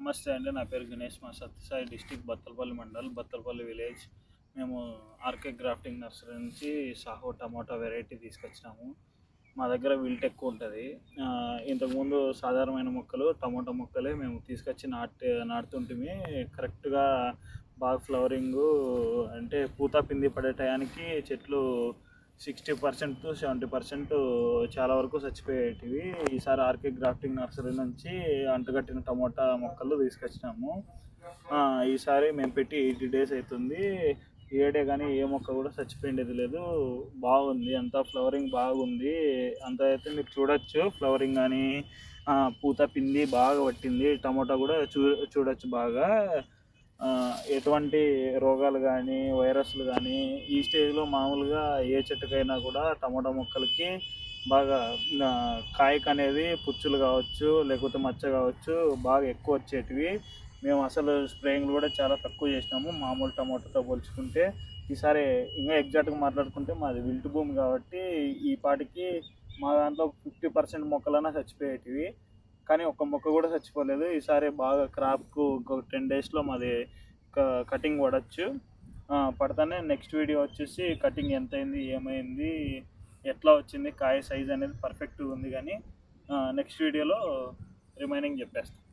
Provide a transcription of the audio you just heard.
నమస్తే అండి. నా పేరు గణేష్. మా సత్యసాయి డిస్టిక్ బత్తలపల్లి మండల్, బత్తలపల్లి విలేజ్. మేము ఆర్కే గ్రాఫ్టింగ్ నర్సరీ నుంచి సాహో టమోటా వెరైటీ తీసుకొచ్చినాము. మా దగ్గర విల్ట్ ఎక్కువ ఉంటుంది. ఇంతకుముందు సాధారణమైన మొక్కలు టమోటా మొక్కలే మేము తీసుకొచ్చి నాటుతుంటిమి. కరెక్ట్గా బాగా ఫ్లవరింగు అంటే పూత పిండి పడే టయానికి చెట్లు 60% to 70% చాలా వరకు చచ్చిపోయేటివి. ఈసారి ఆర్కే గ్రాఫ్టింగ్ నర్సరీ నుంచి అంటుకట్టిన టమోటా మొక్కలు తీసుకొచ్చినాము. ఈసారి మేము పెట్టి 80 days అవుతుంది. ఏడే కానీ ఏ మొక్క కూడా చచ్చిపోయిండేది లేదు. బాగుంది, అంతా ఫ్లవరింగ్ బాగుంది. అంత అయితే మీరు చూడొచ్చు, ఫ్లవరింగ్ కానీ పూత పిండి బాగా పట్టింది. టమోటా కూడా చూడొచ్చు బాగా. ఎటువంటి రోగాలు కానీ వైరస్లు కానీ ఈ స్టేజ్లో మామూలుగా ఏ చెట్టుకైనా కూడా టమోటా మొక్కలకి బాగా కాయకు అనేది పుచ్చులు కావచ్చు, లేకపోతే మచ్చ కావచ్చు, బాగా ఎక్కువ వచ్చేటివి. మేము అసలు స్ప్రేయింగ్లు కూడా చాలా తక్కువ చేసినాము మామూలు టమోటాతో పోల్చుకుంటే. ఈసారి ఇంకా ఎగ్జాక్ట్గా మాట్లాడుకుంటే మాది విల్ట్ భూమి కాబట్టి ఈ పాటికి మా దాంట్లో 50% మొక్కలన్నా చచ్చిపోయేటివి, కానీ ఒక్క మొక్క కూడా చచ్చిపోలేదు. ఈసారి బాగా క్రాప్కు ఇంకొక 10 daysలో మాది కటింగ్ పడవచ్చు. పడతానే నెక్స్ట్ వీడియో వచ్చేసి కటింగ్ ఎంత అయింది, ఏమైంది, ఎట్లా వచ్చింది, కాయ సైజ్ అనేది పర్ఫెక్ట్గా ఉంది. కానీ నెక్స్ట్ వీడియోలో రిమైనింగ్ చెప్పేస్తాను.